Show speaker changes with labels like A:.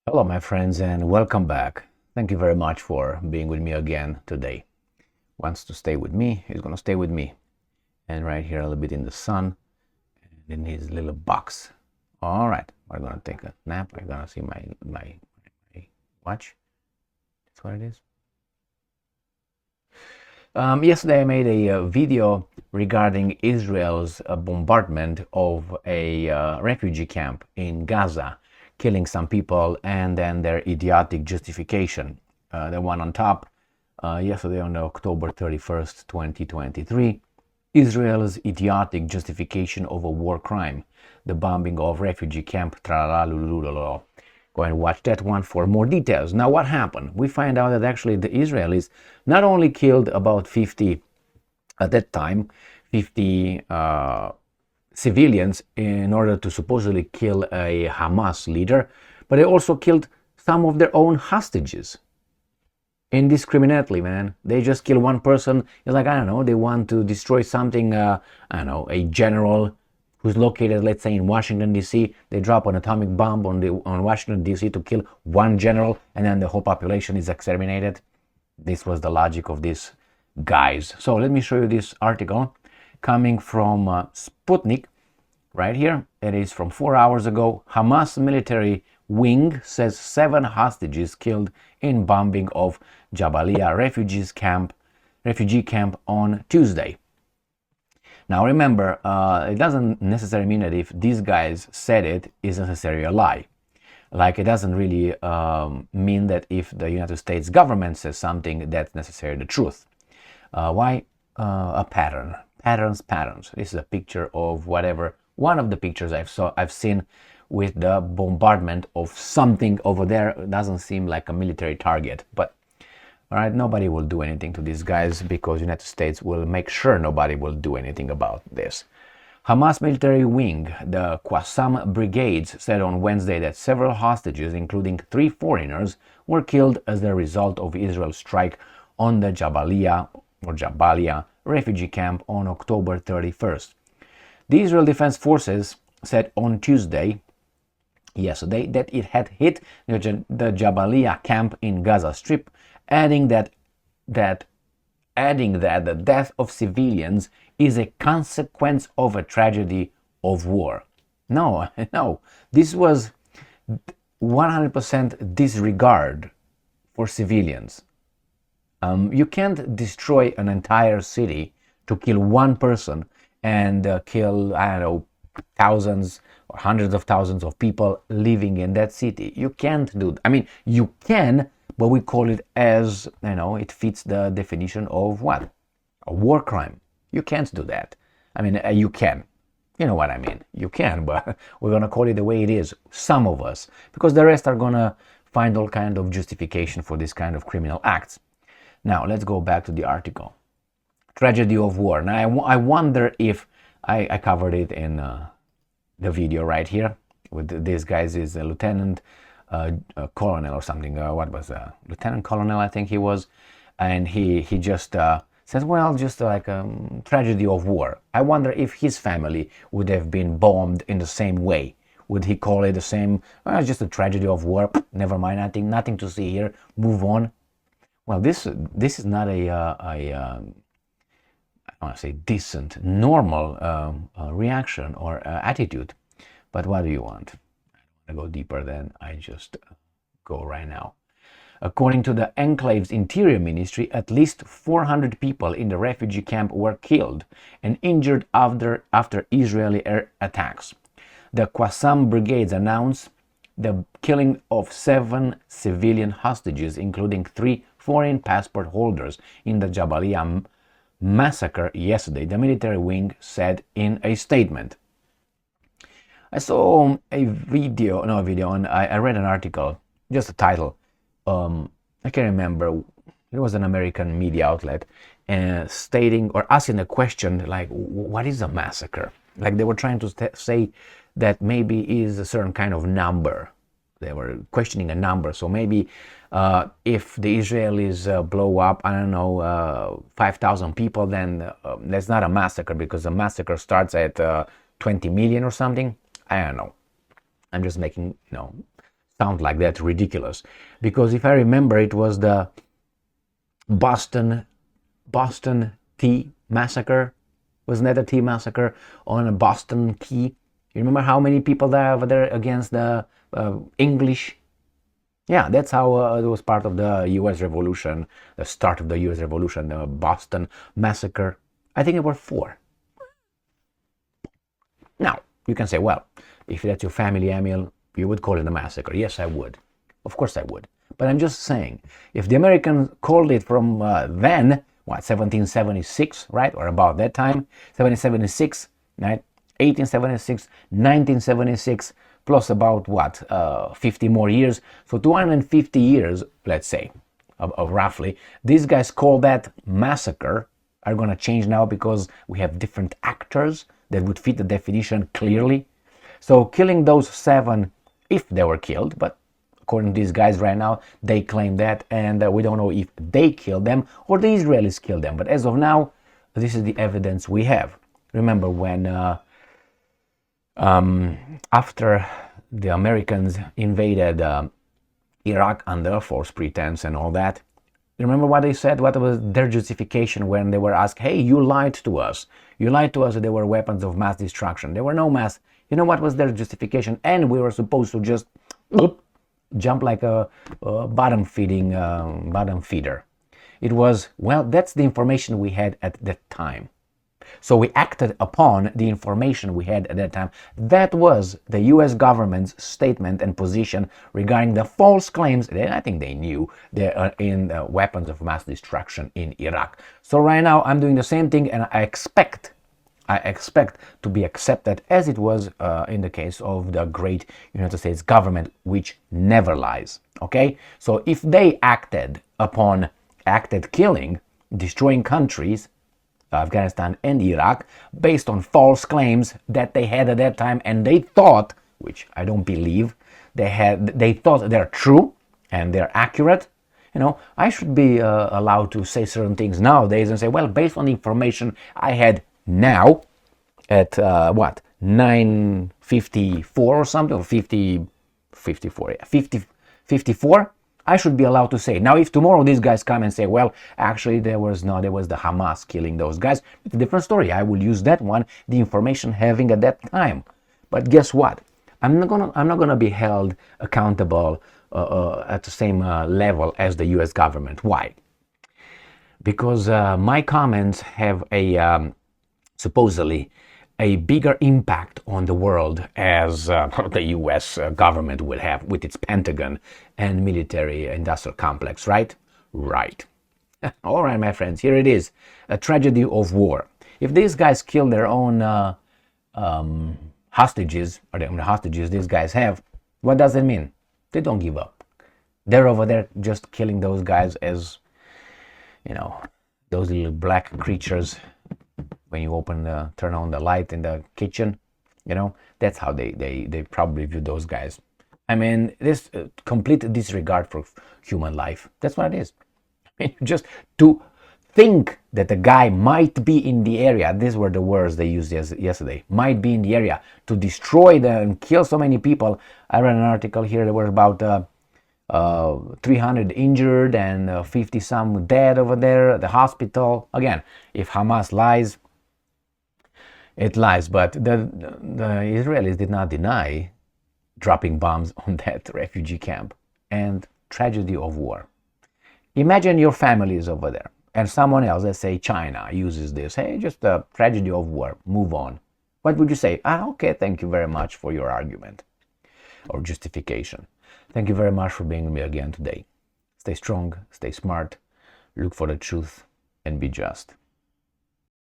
A: Hello, my friends, and welcome back. Thank you very much for being with me again today. Wants to stay with me, he's gonna stay with me. And right here, a little bit in the sun, and in his little box. All right, we're gonna take a nap. We're gonna see my watch. That's what it is. Yesterday, I made a video regarding Israel's bombardment of a refugee camp in Gaza, killing some people, and then their idiotic justification. The one on top, yesterday on October 31st, 2023, Israel's idiotic justification of a war crime, the bombing of refugee camp. Go and watch that one for more details. Now, what happened? We find out that actually the Israelis not only killed about 50, at that time, 50 civilians in order to supposedly kill a Hamas leader, but they also killed some of their own hostages. Indiscriminately, man. They just kill one person. It's like, I don't know, they want to destroy something, I don't know, a general who's located, let's say, in Washington, D.C. They drop an atomic bomb on Washington, D.C. to kill one general, and then the whole population is exterminated. This was the logic of these guys. So let me show you this article coming from Sputnik right here. It is from 4 hours ago. Hamas military wing says 7 hostages killed in bombing of Jabalia refugee camp on Tuesday. Now remember, it doesn't necessarily mean that if these guys said it is necessarily a lie. Like it doesn't really mean that if the United States government says something, that's necessarily the truth. Why? A pattern. Patterns. This is a picture of whatever. One of the pictures I've seen with the bombardment of something over there. It doesn't seem like a military target, but all right, nobody will do anything to these guys because United States will make sure nobody will do anything about this. Hamas military wing, the Qassam brigades, said on Wednesday that several hostages, including 3 foreigners, were killed as a result of Israel's strike on the Jabalia refugee camp on October 31st. The Israel Defense Forces said on Tuesday, yesterday, that it had hit the Jabalia camp in Gaza Strip, adding that the death of civilians is a consequence of a tragedy of war. No, this was 100% disregard for civilians. You can't destroy an entire city to kill one person and kill, I don't know, thousands or hundreds of thousands of people living in that city. You can't do that. I mean, you can, but we call it as, it fits the definition of what? A war crime. You can't do that. I mean, you can. You know what I mean. You can, but we're going to call it the way it is. Some of us. Because the rest are going to find all kind of justification for this kind of criminal acts. Now, let's go back to the article. Tragedy of war. Now, I wonder if I covered it in the video right here. With these guys is a lieutenant, a colonel or something. What was lieutenant colonel? I think he was, and he just says, well, just like tragedy of war. I wonder if his family would have been bombed in the same way. Would he call it the same? Just a tragedy of war. Never mind. Nothing to see here. Move on. Well, this is not I want to say decent, normal reaction or attitude. But what do you want? I go deeper than I just go right now. According to the enclave's interior ministry, at least 400 people in the refugee camp were killed and injured after Israeli air attacks. The Qassam brigades announced the killing of 7 civilian hostages, including 3 foreign passport holders in the Jabalia massacre yesterday, the military wing said in a statement. I saw I read an article, just a title. I can't remember. It was an American media outlet stating or asking a question like, what is a massacre? Like they were trying to say that maybe is a certain kind of number. They were questioning a number. So maybe if the Israelis blow up, I don't know, 5,000 people, then that's not a massacre because a massacre starts at 20 million or something. I don't know. I'm just making, sound like that ridiculous, because if I remember, it was the Boston Tea Massacre. Wasn't that a tea massacre on a Boston Tea? You remember how many people died over there against the English? Yeah, that's how it was part of the U.S. Revolution, the start of the U.S. Revolution, the Boston Massacre. I think it were 4. Now, you can say, well, if that's your family, Emil, you would call it a massacre. Yes, I would. Of course I would. But I'm just saying, if the Americans called it from then, 1776, right, or about that time, 1776, right, 1876, 1976, plus about 50 more years, so 250 years, let's say, of roughly, these guys call that massacre, are going to change now because we have different actors that would fit the definition clearly. So killing those 7, if they were killed, but according to these guys right now, they claim that, and we don't know if they killed them or the Israelis killed them. But as of now, this is the evidence we have. Remember when after the Americans invaded Iraq under false pretense and all that, remember what they said? What was their justification when they were asked, hey, you lied to us. You lied to us that there were weapons of mass destruction. There were no mass. You know what was their justification? And we were supposed to just jump like a bottom feeder. It was, well, that's the information we had at that time. So we acted upon the information we had at that time. That was the US government's statement and position regarding the false claims that I think they knew there are in weapons of mass destruction in Iraq. So right now I'm doing the same thing, and I expect to be accepted as it was in the case of the great United States government, which never lies. Okay? So if they acted killing, destroying countries, Afghanistan and Iraq, based on false claims that they had at that time, and they thought, which I don't believe, they thought they're true and they're accurate, I should be allowed to say certain things nowadays and say, well, based on the information I had now at 9:54 or something, or 54, I should be allowed to say. Now, if tomorrow these guys come and say, well, actually there was the Hamas killing those guys, it's a different story. I will use that one, the information having at that time. But guess what? I'm not gonna be held accountable at the same level as the U.S. government. Why? Because my comments have a supposedly a bigger impact on the world as the U.S. government would have with its Pentagon and military industrial complex, right? Right. All right, my friends, here it is. A tragedy of war. If these guys kill their own hostages, or the hostages these guys have, what does it mean? They don't give up. They're over there just killing those guys as, those little black creatures. When you turn on the light in the kitchen, that's how they probably view those guys. I mean, this complete disregard for human life. That's what it is. I mean, just to think that the guy might be in the area, these were the words they used yesterday, might be in the area to destroy and kill so many people. I read an article here, there were about 300 injured and 50 some dead over there at the hospital. Again, if Hamas lies, it lies, but the Israelis did not deny dropping bombs on that refugee camp. And tragedy of war. Imagine your family is over there and someone else, let's say China, uses this. Hey, just a tragedy of war, move on. What would you say? Okay, thank you very much for your argument or justification. Thank you very much for being with me again today. Stay strong, stay smart, look for the truth, and be just.